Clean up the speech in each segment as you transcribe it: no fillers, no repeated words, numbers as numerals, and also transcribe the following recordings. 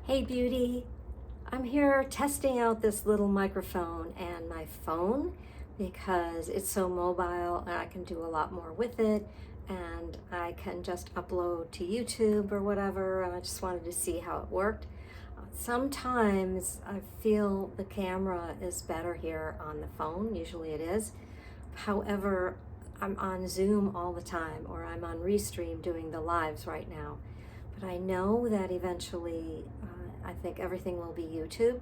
Hey beauty, I'm here testing out this little microphone and my phone because it's so mobile and I can do a lot more with it, and I can just upload to YouTube or whatever, and I just wanted to see how it worked. Sometimes I feel the camera is better here on the phone, usually it is. However, I'm on Zoom all the time, or I'm on Restream doing the lives right now. But I know that eventually, I think everything will be YouTube.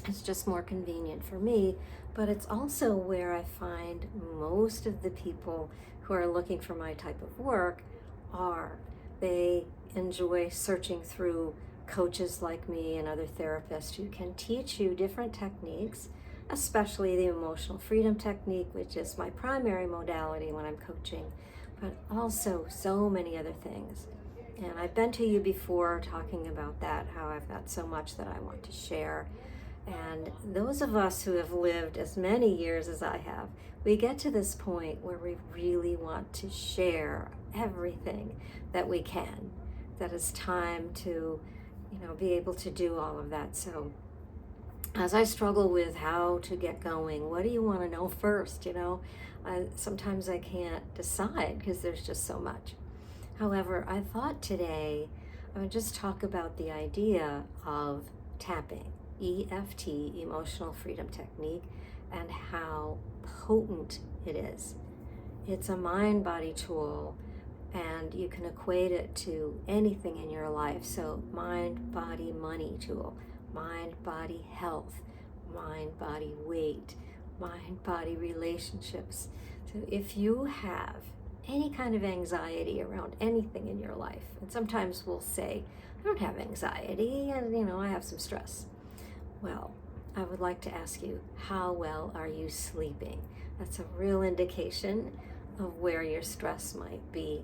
It's just more convenient for me, but it's also where I find most of the people who are looking for my type of work are. They enjoy searching through coaches like me and other therapists who can teach you different techniques, especially the emotional freedom technique, which is my primary modality when I'm coaching, but also so many other things. And I've been to you before talking about that, how I've got so much that I want to share. And those of us who have lived as many years as I have, we get to this point where we really want to share everything that we can. That it's time to, be able to do all of that. So as I struggle with how to get going, what do you want to know first? Sometimes I can't decide because there's just so much. However, I thought today I would just talk about the idea of tapping, EFT, Emotional Freedom Technique, and how potent it is. It's a mind-body tool, and you can equate it to anything in your life. So mind, body, money tool, mind, body, health, mind, body, weight, mind, body, relationships. So if you have any kind of anxiety around anything in your life, and sometimes we'll say, I don't have anxiety, and I have some stress. Well, I would like to ask you, how well are you sleeping? That's a real indication of where your stress might be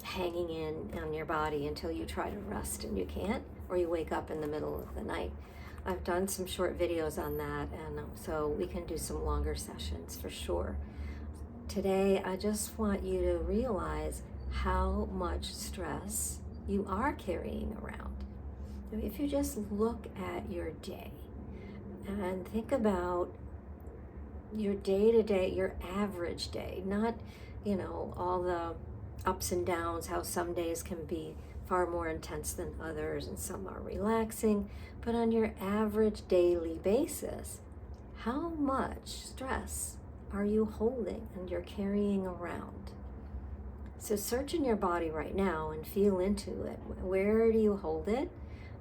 hanging in on your body until you try to rest and you can't, or you wake up in the middle of the night. I've done some short videos on that, and so we can do some longer sessions for sure. Today, I just want you to realize how much stress you are carrying around. If you just look at your day and think about your day-to-day, your average day, not, all the ups and downs, how some days can be far more intense than others and some are relaxing, but on your average daily basis, how much stress are you holding and you're carrying around? So search in your body right now and feel into it. Where do you hold it?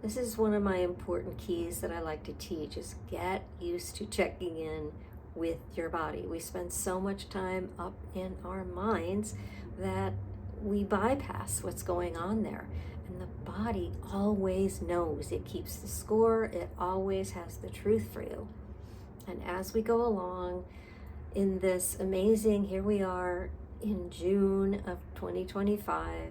This is one of my important keys that I like to teach, is get used to checking in with your body. We spend so much time up in our minds that we bypass what's going on there. And the body always knows. It keeps the score. It always has the truth for you. And as we go along, in this amazing, here we are in June of 2025,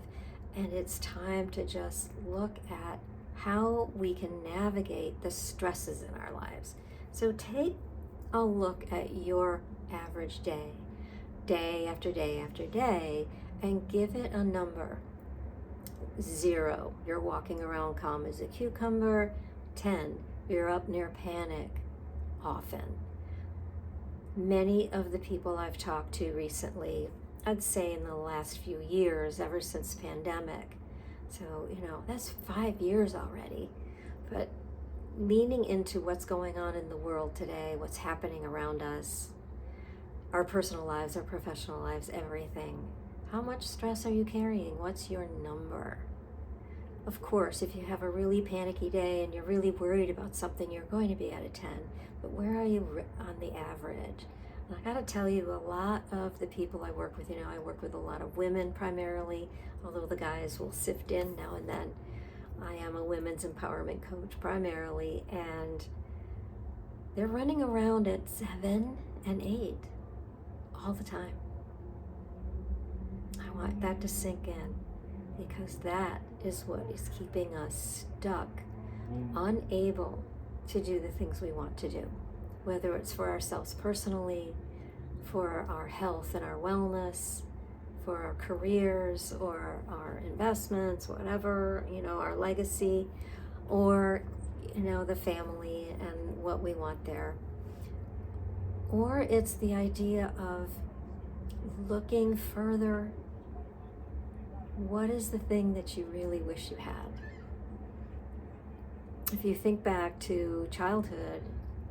and it's time to just look at how we can navigate the stresses in our lives. So take a look at your average day, day after day after day, and give it a number. 0, you're walking around calm as a cucumber. 10, you're up near panic often. Many of the people I've talked to recently, I'd say in the last few years, ever since pandemic, so that's 5 years already, but leaning into what's going on in the world today, what's happening around us, our personal lives, our professional lives, everything. How much stress are you carrying? What's your number? Of course, if you have a really panicky day and you're really worried about something, you're going to be at a 10. But where are you on the average? And I gotta tell you, a lot of the people I work with, I work with a lot of women primarily, although the guys will sift in now and then. I am a women's empowerment coach primarily, and they're running around at 7 and 8 all the time. I want that to sink in, because that is what is keeping us stuck, unable to do the things we want to do, whether it's for ourselves personally, for our health and our wellness, for our careers or our investments, whatever, our legacy, or, the family and what we want there. Or it's the idea of looking further. What is the thing that you really wish you had? If you think back to childhood,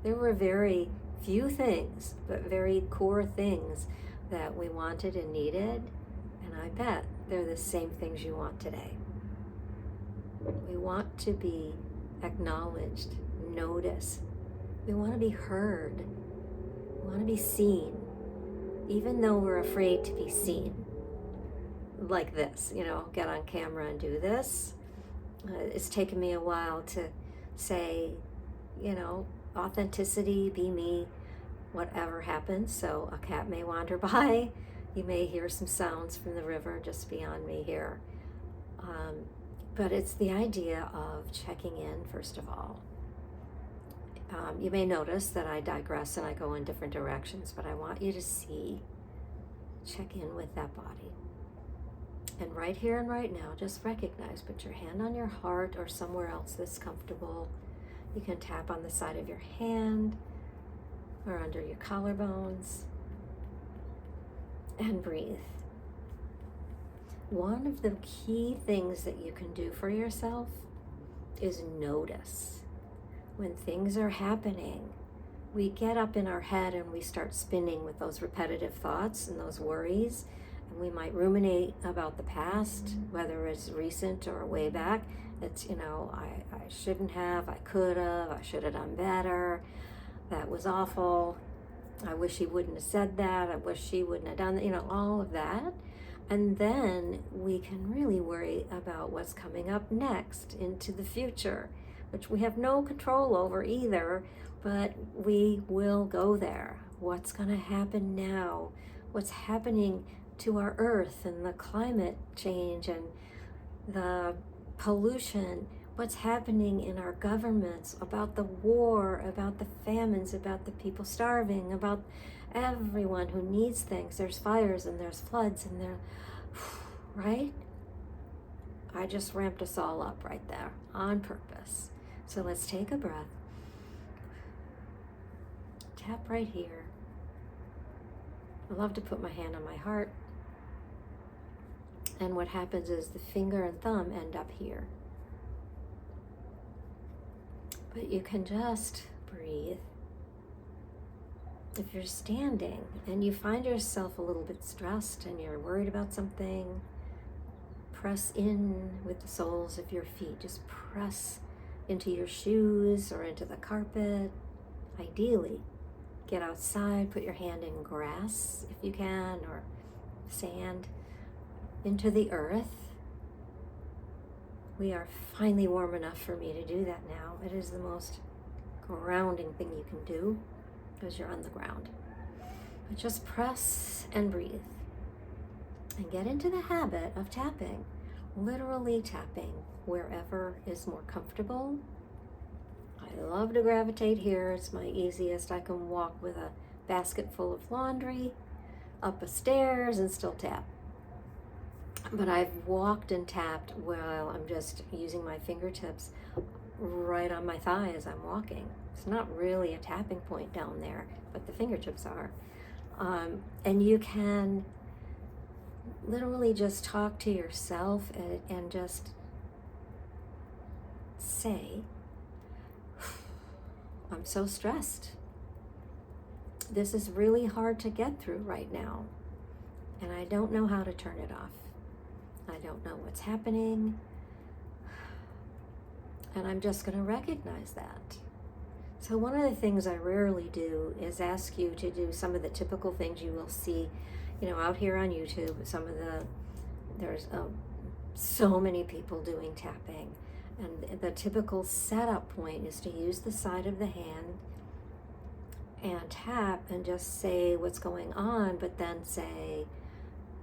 there were very few things, but very core things that we wanted and needed, and I bet they're the same things you want today. We want to be acknowledged, noticed. We want to be heard. We want to be seen, even though we're afraid to be seen. Like this, get on camera and do this. It's taken me a while to say, authenticity, be me, whatever happens. So a cat may wander by. You may hear some sounds from the river just beyond me here. But it's the idea of checking in, first of all. You may notice that I digress and I go in different directions, but I want you to check in with that body. And right here and right now, just recognize, put your hand on your heart or somewhere else that's comfortable. You can tap on the side of your hand or under your collarbones and breathe. One of the key things that you can do for yourself is notice. When things are happening, we get up in our head and we start spinning with those repetitive thoughts and those worries. And we might ruminate about the past, whether it's recent or way back. It's, I shouldn't have, I could have, I should have done better. That was awful. I wish he wouldn't have said that. I wish she wouldn't have done that, all of that. And then we can really worry about what's coming up next into the future, which we have no control over either, but we will go there. What's going to happen now? What's happening to our earth and the climate change and the pollution? What's happening in our governments, about the war, about the famines, about the people starving, about everyone who needs things. There's fires and there's floods and right? I just ramped us all up right there on purpose. So let's take a breath. Tap right here. I love to put my hand on my heart. And what happens is the finger and thumb end up here. But you can just breathe. If you're standing and you find yourself a little bit stressed and you're worried about something, press in with the soles of your feet. Just press into your shoes or into the carpet. Ideally, get outside, put your hand in grass if you can, or sand, into the earth. We are finally warm enough for me to do that now. It is the most grounding thing you can do because you're on the ground. But just press and breathe and get into the habit of tapping, literally tapping wherever is more comfortable. I love to gravitate here. It's my easiest. I can walk with a basket full of laundry up a stairs and still tap. But I've walked and tapped while I'm just using my fingertips right on my thigh as I'm walking. It's not really a tapping point down there, but the fingertips are. And you can literally just talk to yourself and just say, I'm so stressed. This is really hard to get through right now, and I don't know how to turn it off. I don't know what's happening, and I'm just going to recognize that. So one of the things I rarely do is ask you to do some of the typical things you will see, out here on YouTube. There's so many people doing tapping, and the typical setup point is to use the side of the hand and tap and just say what's going on, but then say,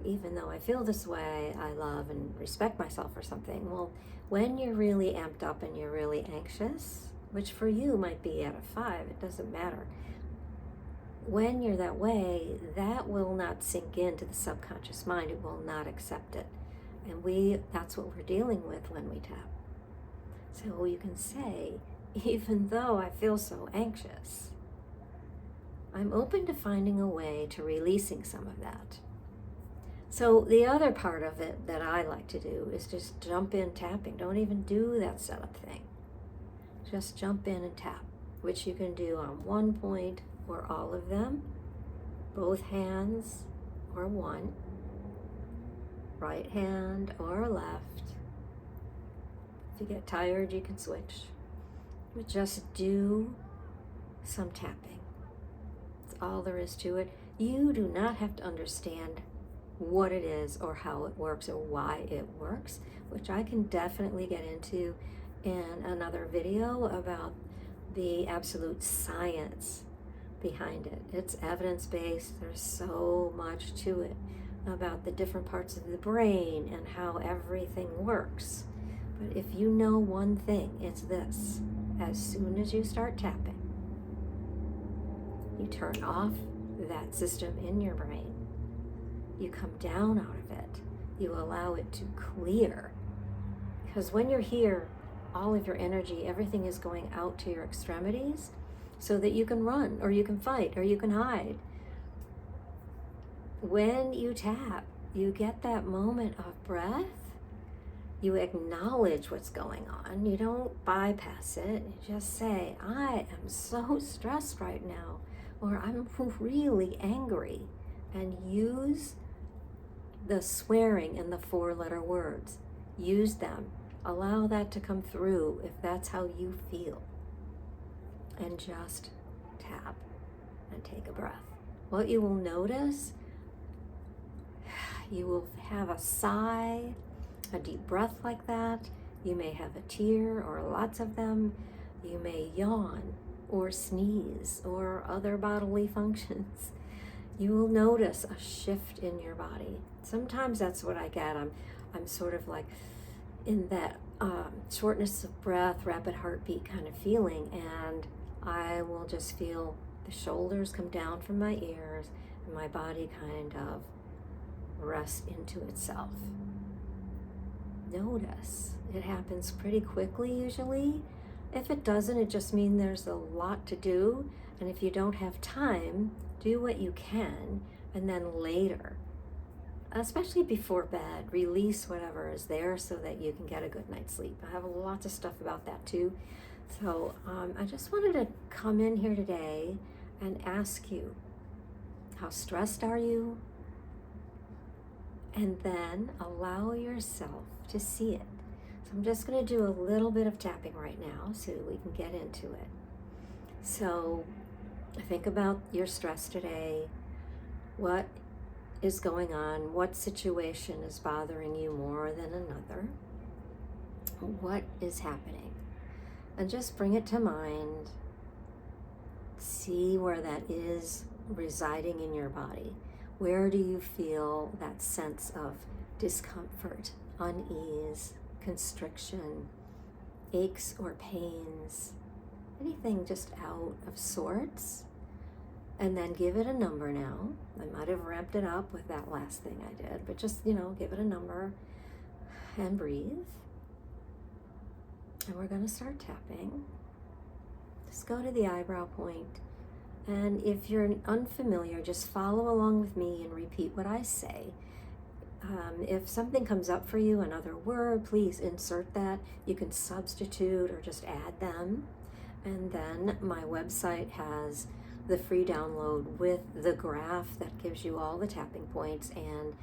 even though I feel this way, I love and respect myself or something. Well, when you're really amped up and you're really anxious, which for you might be at a 5, it doesn't matter. When you're that way, that will not sink into the subconscious mind. It will not accept it. And that's what we're dealing with when we tap. So you can say, even though I feel so anxious, I'm open to finding a way to releasing some of that. So the other part of it that I like to do is just jump in tapping. Don't even do that setup thing. Just jump in and tap, which you can do on one point or all of them, both hands or one, right hand or left. If you get tired, you can switch. But just do some tapping. That's all there is to it. You do not have to understand what it is or how it works or why it works, which I can definitely get into in another video about the absolute science behind it. It's evidence-based. There's so much to it about the different parts of the brain and how everything works. But if you know one thing, it's this. As soon as you start tapping, you turn off that system in your brain. You come down out of it. You allow it to clear. Because when you're here, all of your energy, everything is going out to your extremities so that you can run or you can fight or you can hide. When you tap, you get that moment of breath. You acknowledge what's going on. You don't bypass it. You just say, I am so stressed right now, or I'm really angry, and use the swearing in the 4-letter words. Use them. Allow that to come through if that's how you feel. And just tap and take a breath. What you will notice, you will have a sigh, a deep breath like that. You may have a tear or lots of them. You may yawn or sneeze or other bodily functions. You will notice a shift in your body. Sometimes that's what I get. I'm sort of like in that shortness of breath, rapid heartbeat kind of feeling, and I will just feel the shoulders come down from my ears and my body kind of rest into itself. Notice. It happens pretty quickly usually. If it doesn't, it just means there's a lot to do, and if you don't have time, do what you can, and then later, especially before bed, release whatever is there so that you can get a good night's sleep. I have lots of stuff about that too. So I just wanted to come in here today and ask you, how stressed are you? And then allow yourself to see it. So I'm just going to do a little bit of tapping right now so we can get into it. So think about your stress today. What is going on? What situation is bothering you more than another? What is happening? And just bring it to mind. See where that is residing in your body. Where do you feel that sense of discomfort, unease, constriction, aches or pains, anything just out of sorts? And then give it a number now. I might have ramped it up with that last thing I did, but just, give it a number and breathe. And we're going to start tapping. Just go to the eyebrow point. And if you're unfamiliar, just follow along with me and repeat what I say. If something comes up for you, another word, please insert that. You can substitute or just add them. And then my website has the free download with the graph that gives you all the tapping points and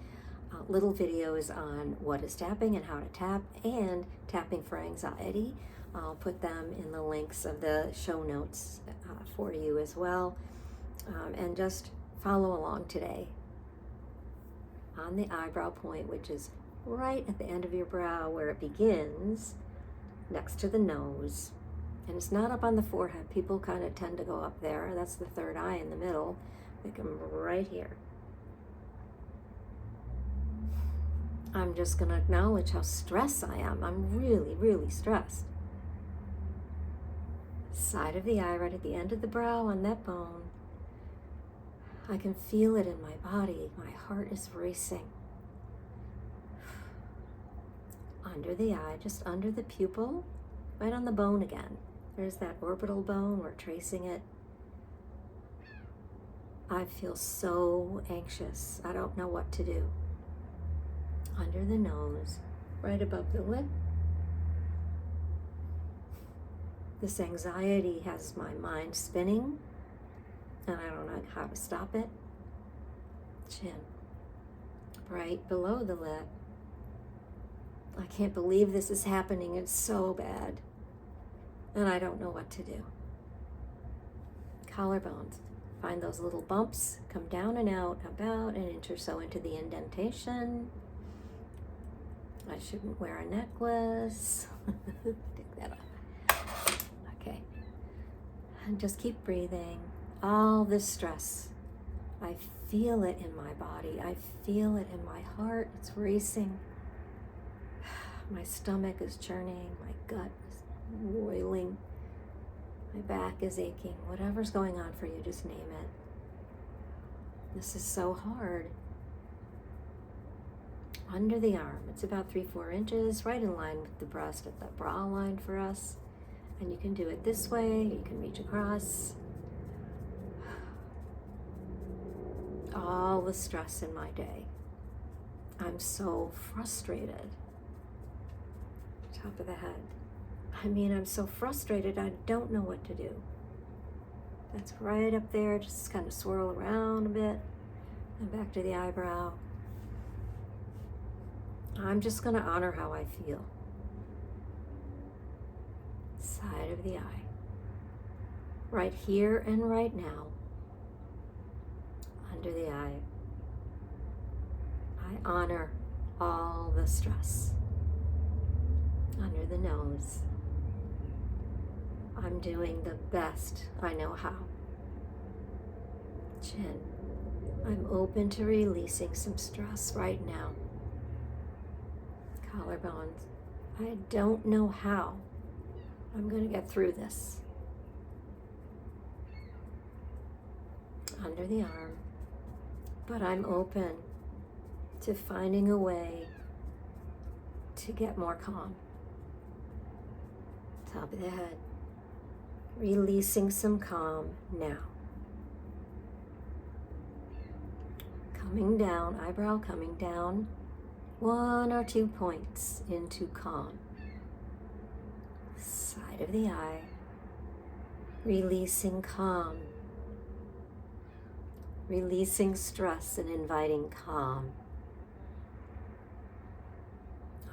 little videos on what is tapping and how to tap and tapping for anxiety. I'll put them in the links of the show notes for you as well. And just follow along today on the eyebrow point, which is right at the end of your brow where it begins, next to the nose. And it's not up on the forehead. People kind of tend to go up there. That's the third eye in the middle. Make them right here. I'm just going to acknowledge how stressed I am. I'm really, really stressed. Side of the eye, right at the end of the brow on that bone. I can feel it in my body. My heart is racing. Under the eye, just under the pupil, right on the bone again. There's that orbital bone, we're tracing it. I feel so anxious. I don't know what to do. Under the nose, right above the lip. This anxiety has my mind spinning, and I don't know how to stop it. Chin, right below the lip. I can't believe this is happening. It's so bad. And I don't know what to do. Collarbones. Find those little bumps. Come down and out about an inch or so into the indentation. I shouldn't wear a necklace. Take that off. Okay. And just keep breathing. All this stress. I feel it in my body. I feel it in my heart. It's racing. My stomach is churning. My gut is roiling. My back is aching. Whatever's going on for you, just name it. This is so hard. Under the arm. It's about 3-4 inches, right in line with the breast at the bra line for us. And you can do it this way. You can reach across. All the stress in my day. I'm so frustrated. Top of the head. I'm so frustrated, I don't know what to do. That's right up there, just kind of swirl around a bit, and back to the eyebrow. I'm just going to honor how I feel. Side of the eye. Right here and right now. Under the eye. I honor all the stress. Under the nose. I'm doing the best I know how. Chin. I'm open to releasing some stress right now. Collarbones. I don't know how. I'm going to get through this. Under the arm. But I'm open to finding a way to get more calm. Top of the head. Releasing some calm now. Coming down, eyebrow coming down, 1 or 2 points into calm. Side of the eye. Releasing calm. Releasing stress and inviting calm.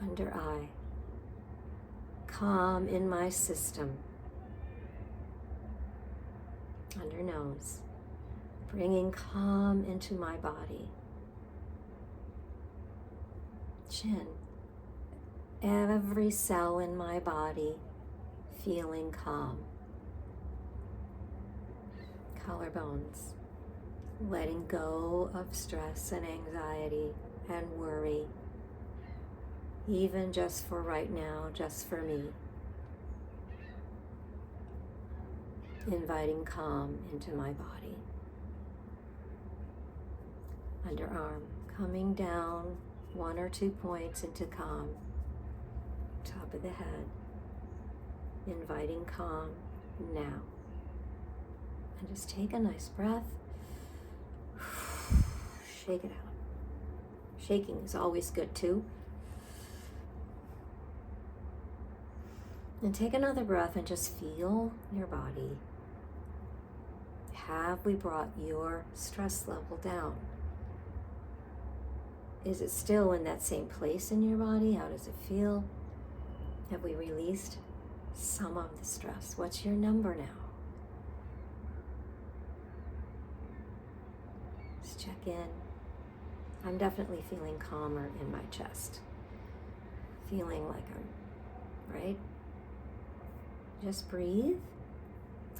Under eye. Calm in my system. Under nose. Bringing calm into my body. Chin. Every cell in my body feeling calm. Collarbones. Letting go of stress and anxiety and worry. Even just for right now, just for me. Inviting calm into my body. Underarm, coming down 1 or 2 points into calm. Top of the head. Inviting calm now. And just take a nice breath. Shake it out. Shaking is always good too. And take another breath and just feel your body. Have we brought your stress level down? Is it still in that same place in your body? How does it feel? Have we released some of the stress? What's your number now? Just check in. I'm definitely feeling calmer in my chest. Feeling like I'm, right? Just breathe.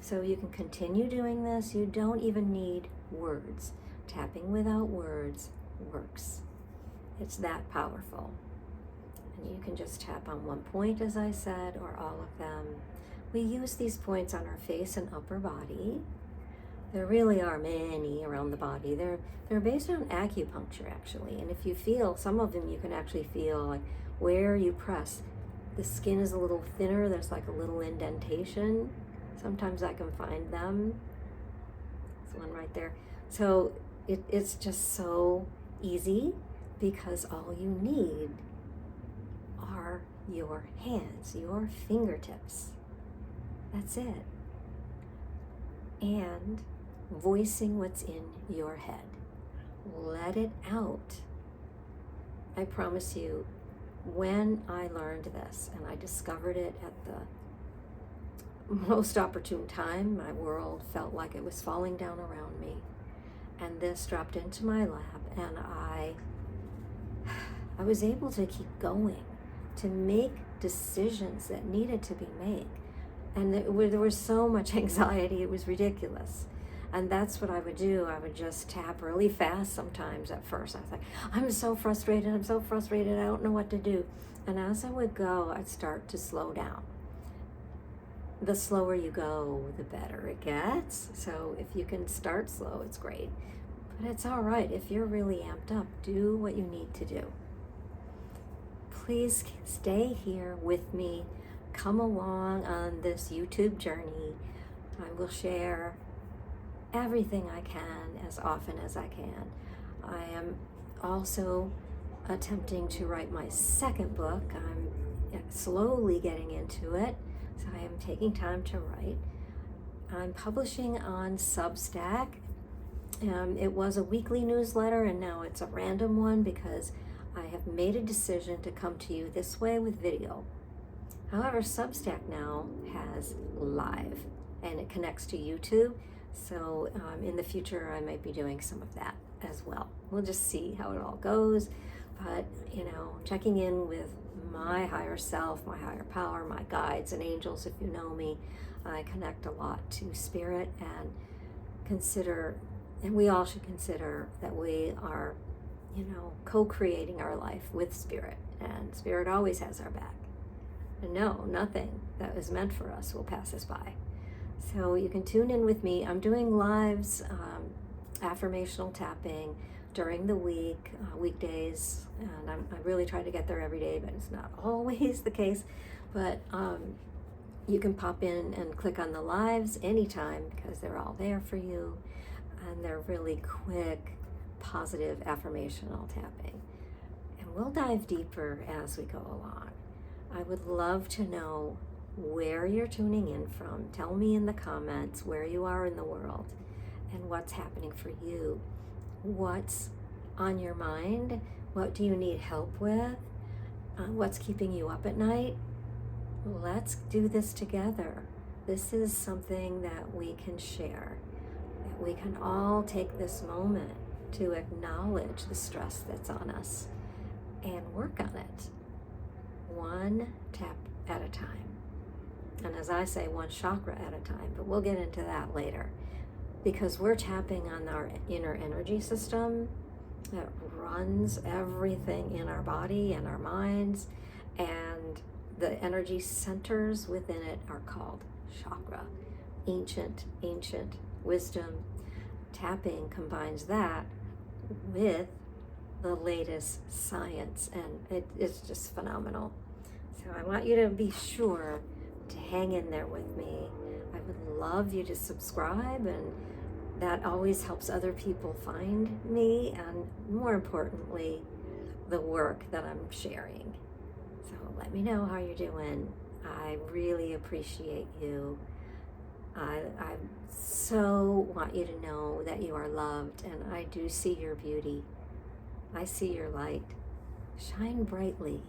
So you can continue doing this. You don't even need words. Tapping without words works. It's that powerful. And you can just tap on one point, as I said, or all of them. We use these points on our face and upper body. There really are many around the body. They're based on acupuncture, actually. And if you feel, some of them you can actually feel like where you press the skin is a little thinner. There's like a little indentation. Sometimes I can find them. There's one right there. So it's just so easy because all you need are your hands, your fingertips. That's it. And voicing what's in your head. Let it out. I promise you, when I learned this and I discovered it at the most opportune time, my world felt like it was falling down around me. And this dropped into my lap, and I was able to keep going, to make decisions that needed to be made. And there was so much anxiety, it was ridiculous. And that's what I would do. I would just tap really fast sometimes at first. I was like, I'm so frustrated, I don't know what to do. And as I would go, I'd start to slow down. The slower you go, the better it gets. So if you can start slow, it's great. But it's all right. If you're really amped up, do what you need to do. Please stay here with me. Come along on this YouTube journey. I will share everything I can as often as I can. I am also attempting to write my second book. I'm slowly getting into it, so I am taking time to write. I'm publishing on Substack. It was a weekly newsletter, and now it's a random one because I have made a decision to come to you this way with video. However, Substack now has live, and it connects to YouTube. So in the future, I might be doing some of that as well. We'll just see how it all goes. But, checking in with my higher self, my higher power, my guides and angels, if you know me, I connect a lot to spirit and consider, and we all should consider that we are, co-creating our life with spirit. And spirit always has our back. And no, nothing that is meant for us will pass us by. So you can tune in with me. I'm doing lives, affirmational tapping during the week, weekdays, and I really try to get there every day, but it's not always the case. But you can pop in and click on the lives anytime because they're all there for you, and they're really quick, positive affirmational tapping. And we'll dive deeper as we go along. I would love to know where you're tuning in from. Tell me in the comments where you are in the world and what's happening for you. What's on your mind? What do you need help with? What's keeping you up at night? Let's do this together. This is something that we can share. That we can all take this moment to acknowledge the stress that's on us and work on it. One tap at a time. And as I say, one chakra at a time, but we'll get into that later. Because we're tapping on our inner energy system that runs everything in our body and our minds, and the energy centers within it are called chakra. Ancient wisdom. Tapping combines that with the latest science, and it's just phenomenal. So I want you to be sure to hang in there with me. I would love you to subscribe, and that always helps other people find me, and more importantly, the work that I'm sharing. So let me know how you're doing. I really appreciate you. I so want you to know that you are loved, and I do see your beauty. I see your light. Shine brightly.